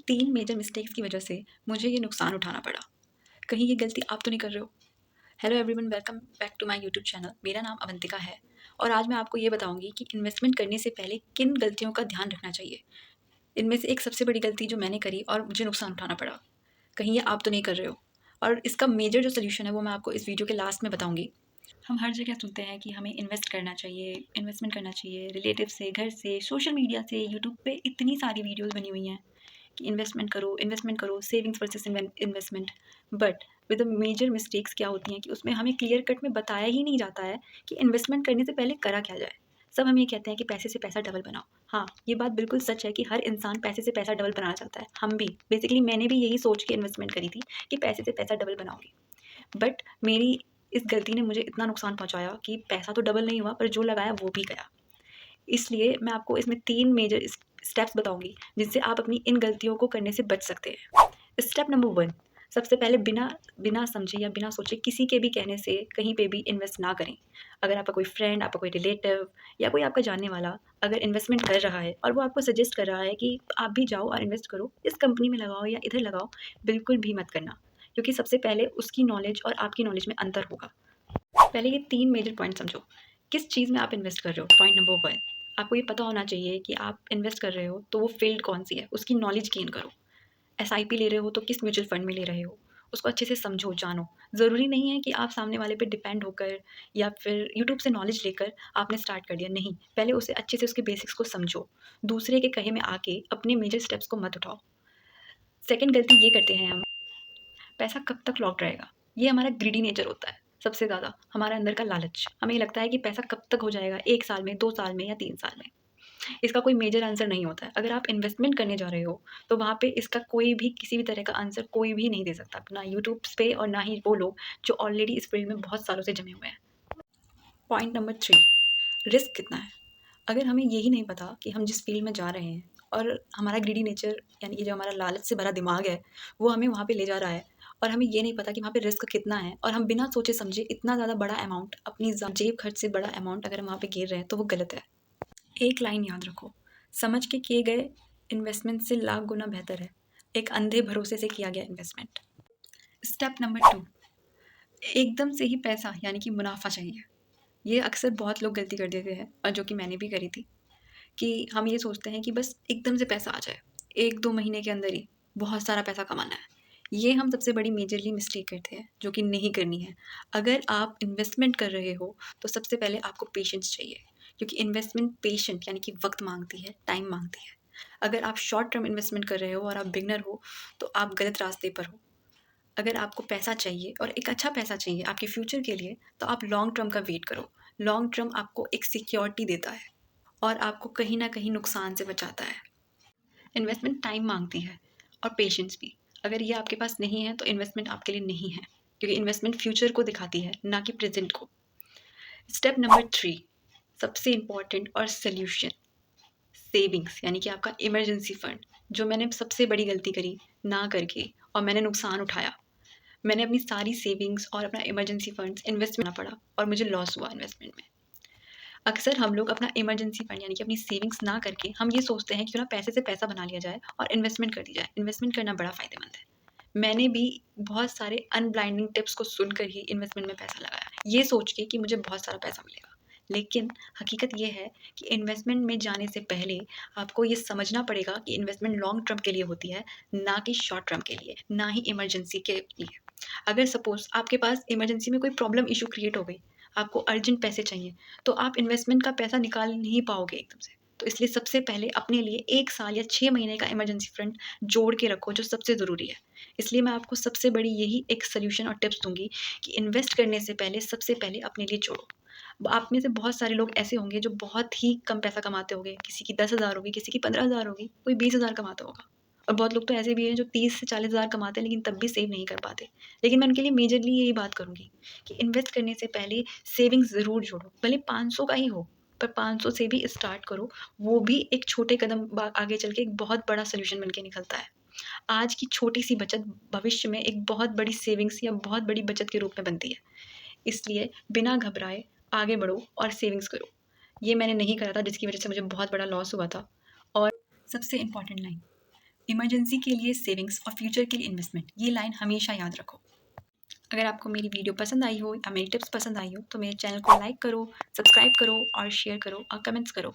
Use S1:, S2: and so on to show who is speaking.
S1: 3 major mistakes की वजह से मुझे ये नुकसान उठाना पड़ा। कहीं ये गलती आप तो नहीं कर रहे हो? Hello everyone, welcome back to my YouTube channel. मेरा नाम अवंतिका है और आज मैं आपको ये बताऊंगी कि इन्वेस्टमेंट करने से पहले किन गलतियों का ध्यान रखना चाहिए। इनमें से एक सबसे बड़ी गलती जो मैंने करी और मुझे नुकसान उठाना पड़ा, कहीं ये आप तो नहीं कर रहे हो? और इसका मेजर जो सोल्यूशन है वो मैं आपको इस वीडियो के लास्ट में बताऊंगी। हम हर जगह सुनते हैं कि हमें इन्वेस्टमेंट करना चाहिए, रिलेटिव से, घर से, सोशल मीडिया से, यूट्यूब पे इतनी सारी वीडियोस बनी हुई हैं कि इन्वेस्टमेंट करो, savings versus investment. But with the major mistakes क्या होती हैं कि उसमें हमें क्लियर कट में बताया ही नहीं जाता है कि इन्वेस्टमेंट करने से पहले करा क्या जाए। सब हमें ये कहते हैं कि पैसे से पैसा डबल बनाओ। हाँ, ये बात बिल्कुल सच है कि हर इंसान पैसे से पैसा डबल बनाना चाहता है। हम भी बेसिकली, मैंने भी यही सोच के इन्वेस्टमेंट करी थी कि पैसे से पैसा डबल बनाऊंगी। बट मेरी इस गलती ने मुझे इतना नुकसान पहुंचाया कि पैसा तो डबल नहीं हुआ, पर जो लगाया वो भी गया। इसलिए मैं आपको इसमें 3 मेजर स्टेप्स बताऊंगी जिनसे आप अपनी इन गलतियों को करने से बच सकते हैं। स्टेप नंबर 1, सबसे पहले बिना बिना समझे या बिना सोचे किसी के भी कहने से कहीं पे भी इन्वेस्ट ना करें। अगर आपका कोई फ्रेंड, आपका कोई रिलेटिव या कोई आपका जानने वाला अगर इन्वेस्टमेंट कर रहा है और वो आपको सजेस्ट कर रहा है कि आप भी जाओ और इन्वेस्ट करो, इस कंपनी में लगाओ या इधर लगाओ, बिल्कुल भी मत करना। क्योंकि सबसे पहले उसकी नॉलेज और आपकी नॉलेज में अंतर होगा। पहले ये 3 मेजर पॉइंट समझो। किस चीज़ में आप इन्वेस्ट कर रहे हो? पॉइंट नंबर 1, आपको ये पता होना चाहिए कि आप इन्वेस्ट कर रहे हो तो वो फ़ील्ड कौन-सी है, उसकी नॉलेज गेन करो। एसआईपी ले रहे हो तो किस म्यूचुअल फंड में ले रहे हो, उसको अच्छे से समझो, जानो। ज़रूरी नहीं है कि आप सामने वाले पे डिपेंड होकर या फिर यूट्यूब से नॉलेज लेकर आपने स्टार्ट कर दिया, नहीं। पहले उसे अच्छे से उसके बेसिक्स को समझो। दूसरे के कहे में आके अपने मेजर स्टेप्स को मत उठाओ। सेकंड गलती ये करते हैं हम, पैसा कब तक लॉक्ड रहेगा? ये हमारा ग्रीडी नेचर होता है, सबसे ज़्यादा हमारे अंदर का लालच। हमें ये लगता है कि पैसा कब तक हो जाएगा, 1 साल में, 2 साल में या 3 साल में। इसका कोई मेजर आंसर नहीं होता है। अगर आप इन्वेस्टमेंट करने जा रहे हो, तो वहाँ पे इसका कोई भी किसी भी तरह का आंसर कोई भी नहीं दे सकता, ना यूट्यूब पे और ना ही वो लोग जो ऑलरेडी इस फील्ड में बहुत सालों से जमे हुए हैं। पॉइंट नंबर 3, रिस्क कितना है? अगर हमें यही नहीं पता कि हम जिस फील्ड में जा रहे हैं और हमारा ग्रीडी नेचर यानी कि जो हमारा लालच से भरा दिमाग है, वो हमें वहाँ पे ले जा रहा है और हमें ये नहीं पता कि वहाँ पे रिस्क कितना है और हम बिना सोचे समझे इतना ज़्यादा बड़ा अमाउंट, अपनी जेब खर्च से बड़ा अमाउंट अगर हम वहाँ पे गिर रहे हैं, तो वो गलत है। एक लाइन याद रखो, समझ के किए गए इन्वेस्टमेंट से लाख गुना बेहतर है एक अंधे भरोसे से किया गया इन्वेस्टमेंट। स्टेप नंबर 2, एकदम से ही पैसा यानी कि मुनाफा चाहिए। ये अक्सर बहुत लोग गलती कर देते हैं और जो कि मैंने भी करी थी, कि हम ये सोचते हैं कि बस एकदम से पैसा आ जाए, 1-2 महीने के अंदर ही बहुत सारा पैसा कमाना है। ये हम सबसे बड़ी मेजरली मिस्टेक करते हैं, जो कि नहीं करनी है। अगर आप इन्वेस्टमेंट कर रहे हो, तो सबसे पहले आपको पेशेंस चाहिए, क्योंकि इन्वेस्टमेंट पेशेंट यानी कि वक़्त माँगती है, टाइम माँगती है। अगर आप शॉर्ट टर्म इन्वेस्टमेंट कर रहे हो और आप बिगिनर हो, तो आप गलत रास्ते पर हो। अगर आपको पैसा चाहिए और एक अच्छा पैसा चाहिए आपके फ्यूचर के लिए, तो आप लॉन्ग टर्म का वेट करो। लॉन्ग टर्म आपको एक सिक्योरिटी देता है और आपको कहीं न कहीं नुकसान से बचाता है। इन्वेस्टमेंट टाइम माँगती है और पेशेंस भी। अगर ये आपके पास नहीं है, तो इन्वेस्टमेंट आपके लिए नहीं है, क्योंकि इन्वेस्टमेंट फ्यूचर को दिखाती है, ना कि प्रेज़ेंट को। स्टेप नंबर 3, सबसे इम्पोर्टेंट और सॉल्यूशन, सेविंग्स यानी कि आपका इमरजेंसी फंड। जो मैंने सबसे बड़ी गलती करी ना करके और मैंने नुकसान उठाया। मैंने अपनी सारी सेविंग्स और अपना इमरजेंसी फंड्स इन्वेस्ट करना पड़ा और मुझे लॉस हुआ इन्वेस्टमेंट में। अक्सर हम लोग अपना इमरजेंसी फंड यानी कि अपनी सेविंग्स ना करके हम ये सोचते हैं कि क्यों ना पैसे से पैसा बना लिया जाए और इन्वेस्टमेंट कर दी जाए। इन्वेस्टमेंट करना बड़ा फ़ायदेमंद है। मैंने भी बहुत सारे अनब्लाइंडिंग टिप्स को सुनकर ही इन्वेस्टमेंट में पैसा लगाया, ये सोच के कि मुझे बहुत सारा पैसा मिलेगा। लेकिन हकीकत ये है कि इन्वेस्टमेंट में जाने से पहले आपको ये समझना पड़ेगा कि इन्वेस्टमेंट लॉन्ग टर्म के लिए होती है, ना कि शॉर्ट टर्म के लिए, ना ही इमरजेंसी के लिए। अगर सपोज़ आपके पास इमरजेंसी में कोई प्रॉब्लम इश्यू क्रिएट हो गई, आपको अर्जेंट पैसे चाहिए, तो आप इन्वेस्टमेंट का पैसा निकाल नहीं पाओगे एकदम से। तो इसलिए सबसे पहले अपने लिए 1 साल या 6 महीने का इमरजेंसी फंड जोड़ के रखो, जो सबसे ज़रूरी है। इसलिए मैं आपको सबसे बड़ी यही एक सॉल्यूशन और टिप्स दूँगी कि इन्वेस्ट करने से पहले सबसे पहले अपने लिए जोड़ो। आप में से बहुत सारे लोग ऐसे होंगे जो बहुत ही कम पैसा कमाते होंगे, किसी की 10,000 होगी, किसी की 15,000 होगी, कोई 20,000 कमाता होगा। और बहुत लोग तो ऐसे भी हैं जो 30 से 40,000 कमाते हैं लेकिन तब भी सेव नहीं कर पाते। लेकिन मैं उनके लिए मेजरली यही बात करूँगी कि इन्वेस्ट करने से पहले सेविंग्स ज़रूर जोड़ो, भले 500 का ही हो, पर 500 से भी स्टार्ट करो। वो भी एक छोटे कदम आगे चल के एक बहुत बड़ा सोल्यूशन बन के निकलता है। आज की छोटी-सी बचत भविष्य में एक बहुत बड़ी सेविंग्स या बहुत बड़ी बचत के रूप में बनती है। इसलिए बिना घबराए आगे बढ़ो और सेविंग्स करो। ये मैंने नहीं करा था, जिसकी वज़ह से मुझे बहुत बड़ा लॉस हुआ था। और सबसे इम्पोर्टेंट लाइन, इमरजेंसी के लिए सेविंग्स और फ्यूचर के लिए इन्वेस्टमेंट, ये लाइन हमेशा याद रखो। अगर आपको मेरी वीडियो पसंद आई हो या मेरी टिप्स पसंद आई हो तो मेरे चैनल को लाइक करो, सब्सक्राइब करो और शेयर करो और कमेंट्स करो।